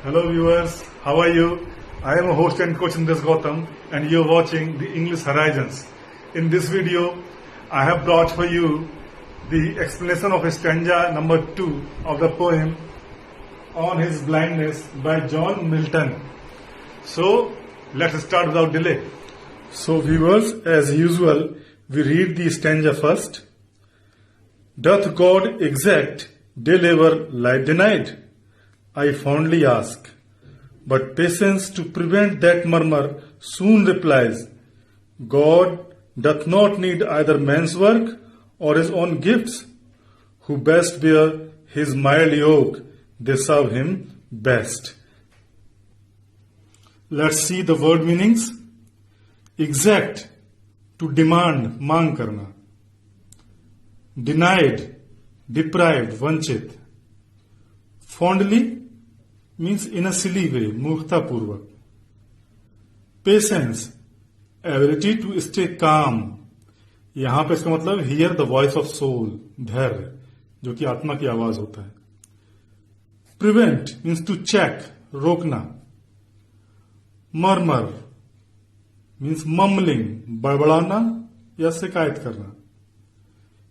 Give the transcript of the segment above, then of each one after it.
Hello viewers, how are you? I am a host and coach Indras Gautam and you are watching the English Horizons. In this video, I have brought for you the explanation of stanza number 2 of the poem On His Blindness by John Milton. So, let's start without delay. So viewers, as usual, we read the stanza first. Doth God exact, deliver, light denied? I fondly ask. But patience to prevent that murmur soon replies, God doth not need either man's work or his own gifts. Who best bear his mild yoke, they serve him best. Let's see the word meanings. Exact, to demand, मांग करना. Denied, deprived, वंचित. Fondly means in a silly way, मूर्खता पूर्वक. Patience, ability to stay calm. यहां पे इसका मतलब hear the voice of soul, धैर्य, जो कि आत्मा की आवाज होता है. Prevent means to check, रोकना. Murmur means mumbling, बड़बड़ाना या शिकायत करना.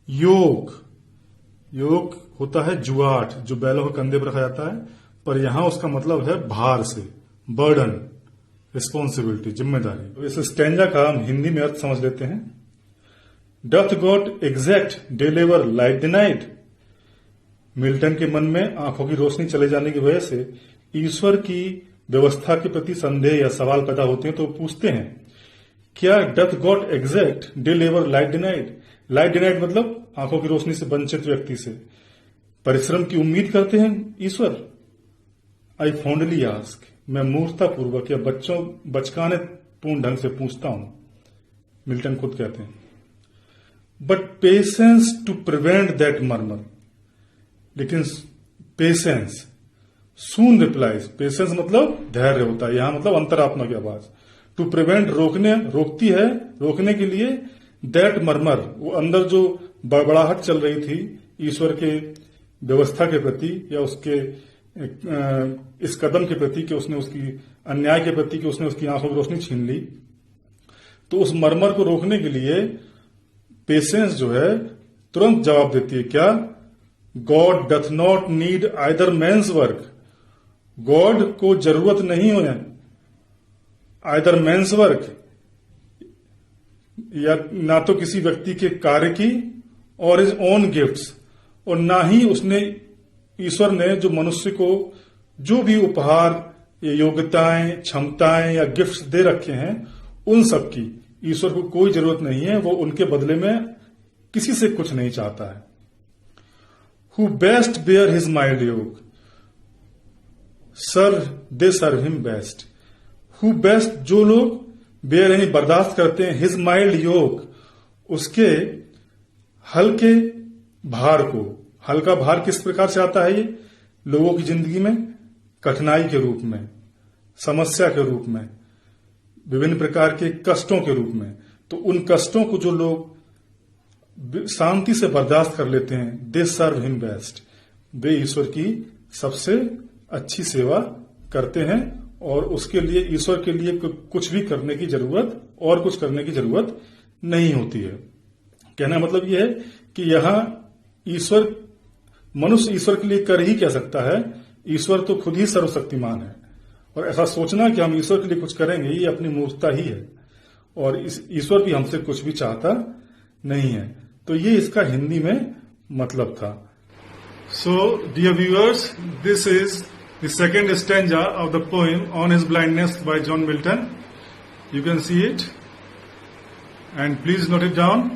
योग, योग होता है जुआट, जो बैलों के कंधे पर रखा जाता है, पर यहां उसका मतलब है भार से, बर्डन, रिस्पॉन्सिबिलिटी, जिम्मेदारी. तो इस स्टैंजा का हम हिंदी में अर्थ समझ लेते हैं. Doth God exact deliver light denied? Milton के मन में आंखों की रोशनी चले जाने की वजह से ईश्वर की व्यवस्था के प्रति संदेह या सवाल पैदा होते हैं, तो पूछते हैं, क्या doth God exact deliver light denied? Light denied मतलब आंखों की रोशनी से वंचित व्यक्ति से परिश्रम की उम्मीद करते हैं ईश्वर? आई फॉन्डली आस्क, मैं मूर्खता पूर्वक या बचकाने पूर्ण ढंग से पूछता हूं, मिल्टन खुद कहते हैं. But patience to prevent that murmur, लेकिन पेशेंस सून रिप्लाइज. पेशेंस मतलब धैर्य होता है, यहां मतलब अंतरात्मा की आवाज. टू प्रिवेंट रोकती है, रोकने के लिए. दैट मर्मर, वो अंदर जो बड़बड़ाहट चल रही थी ईश्वर के व्यवस्था के प्रति या उसके इस कदम के प्रति कि उसने उसकी अन्याय के प्रति कि उसने उसकी आंखों की रोशनी छीन ली, तो उस मर्मर को रोकने के लिए पेशेंस जो है तुरंत जवाब देती है. क्या? God doth not need either man's work. God को जरूरत नहीं है आइदर मैन्स वर्क, या ना तो किसी व्यक्ति के कार्य की, और हिज ओन गिफ्ट्स, और ना ही उसने ईश्वर ने जो मनुष्य को जो भी उपहार, योग्यताएं, क्षमताएं या गिफ्ट्स दे रखे हैं, उन सब की ईश्वर को कोई जरूरत नहीं है. वो उनके बदले में किसी से कुछ नहीं चाहता है. Who best bear his mild yoke, they serve him best. Who best, जो लोग बेयर यानी बर्दाश्त करते हैं, हिज माइल्ड योक, उसके हल्के भार को. हल्का भार किस प्रकार से आता है? ये लोगों की जिंदगी में कठिनाई के रूप में, समस्या के रूप में, विभिन्न प्रकार के कष्टों के रूप में. तो उन कष्टों को जो लोग शांति से बर्दाश्त कर लेते हैं, दे सर्व हिम बेस्ट, वे ईश्वर की सबसे अच्छी सेवा करते हैं, और उसके लिए ईश्वर के लिए कुछ भी करने की जरूरत और कुछ करने की जरूरत नहीं होती है. कहना मतलब यह है कि यहां ईश्वर, मनुष्य ईश्वर के लिए कर ही क्या सकता है? ईश्वर तो खुद ही सर्वशक्तिमान है, और ऐसा सोचना कि हम ईश्वर के लिए कुछ करेंगे, ये अपनी मूर्खता ही है, और ईश्वर भी हमसे कुछ भी चाहता नहीं है. तो ये इसका हिंदी में मतलब था. So dear viewers, this is the second stanza of the poem On His Blindness by John Milton. You can see it, and please note it down,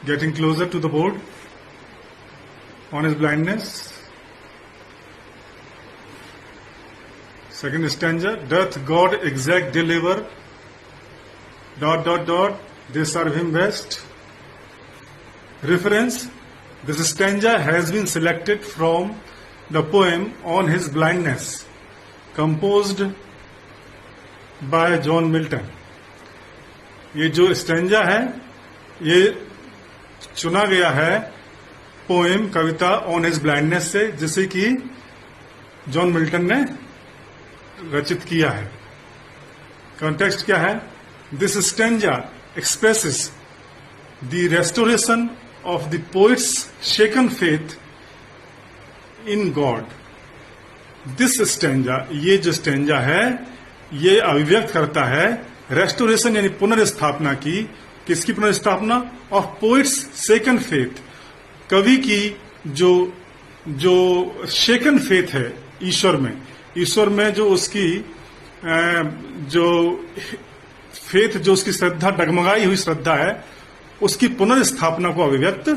getting closer to the board. On His Blindness. Second stanza, doth God exact deliver, ... they serve him best. Reference, this stanza has been selected from the poem On His Blindness, composed by John Milton. ये जो stanza है, ये चुना गया है poem, Kavita on his blindness से, जिसे कि जॉन मिल्टन ने रचित किया है। कॉन्टेक्स्ट क्या है? This stanza expresses the restoration of the poets shaken faith in God. This stanza, ये जो स्टैंजा है ये अभिव्यक्त करता है रेस्टोरेशन यानी पुनर्स्थापना की। किसकी पुनर्स्थापना? ऑफ पोइट्स सेकंड फेथ, कवि की जो शेकन फेथ है ईश्वर में जो उसकी जो फेथ, जो उसकी श्रद्धा, डगमगाई हुई श्रद्धा है, उसकी पुनर्स्थापना को अभिव्यक्त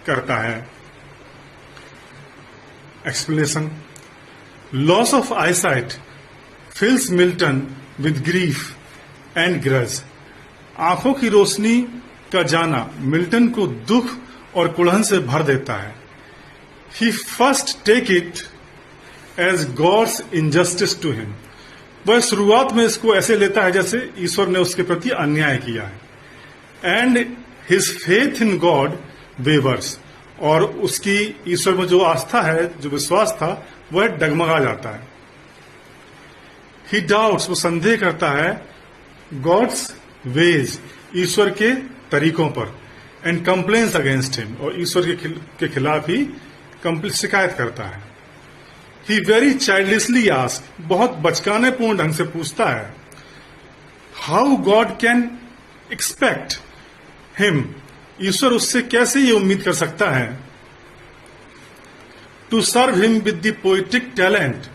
करता है। Explanation. Loss of eyesight fills Milton with grief and grudge. आंखों की रोशनी का जाना मिल्टन को दुख और कुड़हन से भर देता है। He first take it as God's injustice to him. वह शुरुआत में इसको ऐसे लेता है जैसे ईश्वर ने उसके प्रति अन्याय किया है। And his faith in God weavers, और उसकी ईश्वर में जो आस्था है, जो विश्वास था, वह डगमगा जाता है। ही डाउट्स, वो संदेह करता है, गॉड्स वेज, ईश्वर के तरीकों पर, एंड कंप्लेन्स अगेंस्ट हिम, और ईश्वर के खिलाफ ही शिकायत करता है। ही वेरी चाइल्डिशली आस्क, बहुत बचकाने पूर्ण ढंग से पूछता है, how God can expect him, ईश्वर उससे कैसे ये उम्मीद कर सकता है, to serve him with the poetic talent,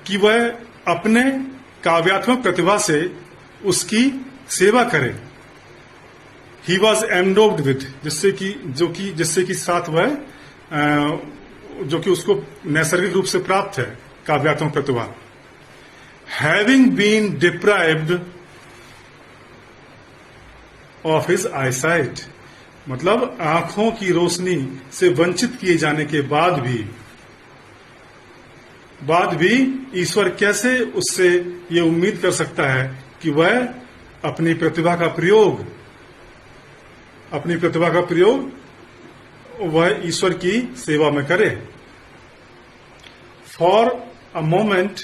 कि वह अपने काव्यात्मक प्रतिभा से उसकी सेवा करे। ही वॉज एंडोव्ड विद, जिससे कि साथ वह जो कि उसको नैसर्गिक रूप से प्राप्त है काव्यात्मक प्रतिभा। Having been deprived of his eyesight, मतलब आंखों की रोशनी से वंचित किए जाने के बाद भी ईश्वर कैसे उससे ये उम्मीद कर सकता है कि वह अपनी प्रतिभा का प्रयोग वह ईश्वर की सेवा में करे। For a moment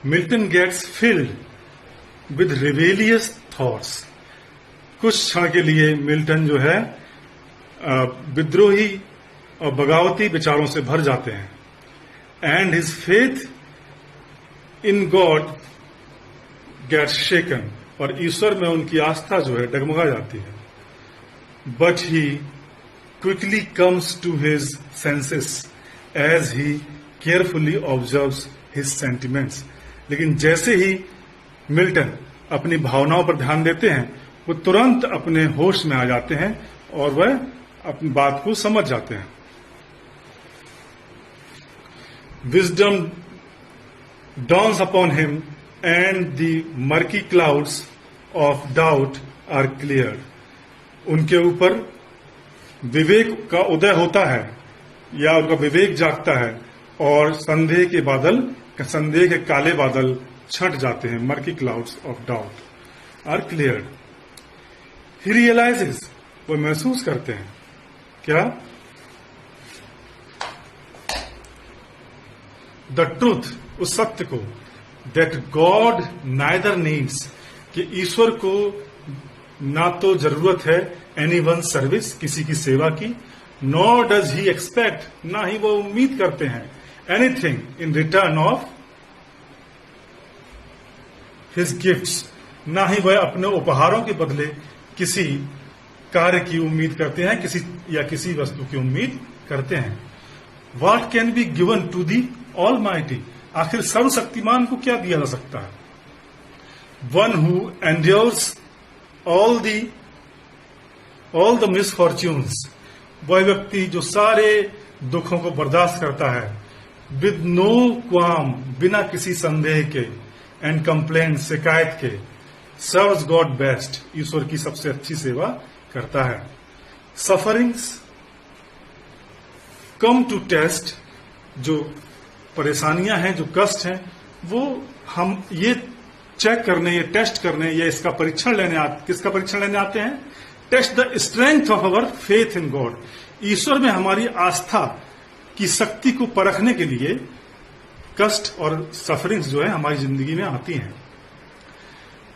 Milton gets filled with rebellious thoughts. कुछ क्षण के लिए मिल्टन जो है विद्रोही और बगावती विचारों से भर जाते हैं। And his faith in God gets shaken, और ईश्वर में उनकी आस्था जो है डगमगा जाती है। But he quickly comes to his senses as he carefully observes his sentiments. लेकिन जैसे ही मिल्टन अपनी भावनाओं पर ध्यान देते हैं, वो तुरंत अपने होश में आ जाते हैं और वह अपनी बात को समझ जाते हैं। Wisdom dawns upon him and the murky clouds of doubt are cleared. उनके ऊपर विवेक का उदय होता है या उनका विवेक जागता है और संदेह के काले बादल छट जाते हैं। Murky clouds of doubt are cleared. He realises, वो महसूस करते हैं क्या? द ट्रूथ, उस सत्य को, दैट गॉड नाइदर नीड्स, कि ईश्वर को ना तो जरूरत है एनी वन सर्विस, किसी की सेवा की, नॉर डज ही एक्सपेक्ट, ना ही वो उम्मीद करते हैं, anything in return of his gifts, ना ही वह अपने उपहारों के बदले किसी कार्य की उम्मीद करते हैं, किसी वस्तु की उम्मीद करते हैं। What can be given to the Almighty? आखिर सर्वशक्तिमान को क्या दिया जा सकता है? One who endures all the misfortunes, वह व्यक्ति जो सारे दुखों को बर्दाश्त करता है, with no qualm, बिना किसी संदेह के, and complaint, शिकायत के, serves God best, ईश्वर की सबसे अच्छी सेवा करता है। Sufferings कम टू टेस्ट, जो परेशानियां हैं, जो कष्ट हैं, वो हम ये चेक करने, ये टेस्ट करने, या इसका परीक्षण लेने किसका परीक्षण लेने आते हैं? Test the strength of our faith in God, ईश्वर में हमारी आस्था की शक्ति को परखने के लिए कष्ट और सफरिंग्स जो है हमारी जिंदगी में आती हैं।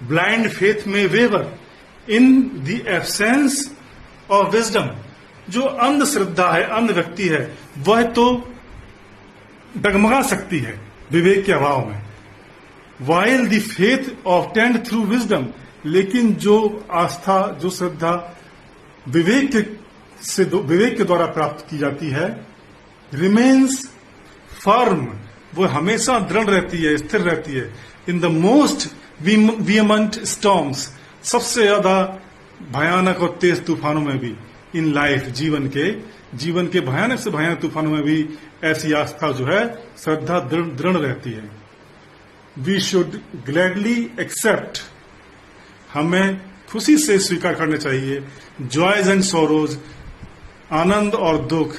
Blind faith may waver in the absence of wisdom. जो अंधश्रद्धा है, अंध व्यक्ति है, वह तो डगमगा सकती है विवेक के अभाव में। While the faith obtained through wisdom, लेकिन जो आस्था, जो श्रद्धा विवेक के द्वारा प्राप्त की जाती है, रिमेन्स फर्म, वो हमेशा दृढ़ रहती है, स्थिर रहती है। इन द मोस्ट वियमेंट स्टॉर्म्स, सबसे ज्यादा भयानक और तेज तूफानों में भी, इन लाइफ, जीवन के भयानक से भयानक तूफानों में भी ऐसी आस्था जो है, श्रद्धा दृढ़ रहती है। वी शुड ग्लैडली एक्सेप्ट, हमें खुशी से स्वीकार करना चाहिए, जॉयज एंड सोरोज, आनंद और दुख,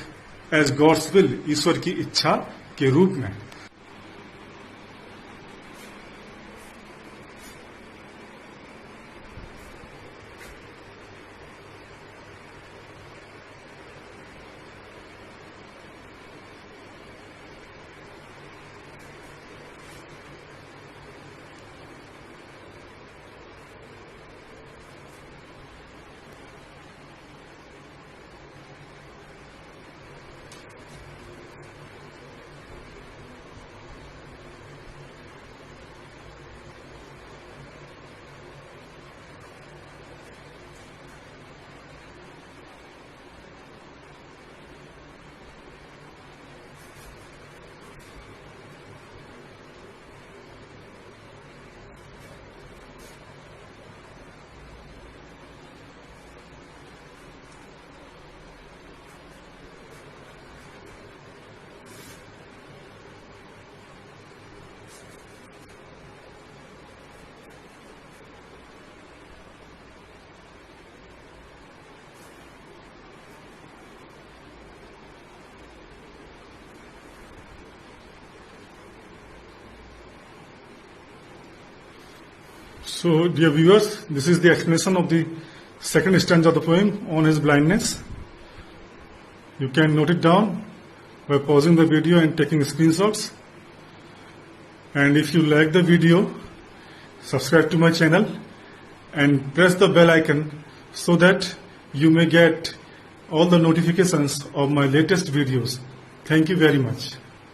एज गॉड्स विल, ईश्वर की इच्छा के रूप में। So, dear viewers, this is the explanation of the second stanza of the poem on his blindness. You can note it down by pausing the video and taking screenshots. And if you like the video, subscribe to my channel and press the bell icon so that you may get all the notifications of my latest videos. Thank you very much.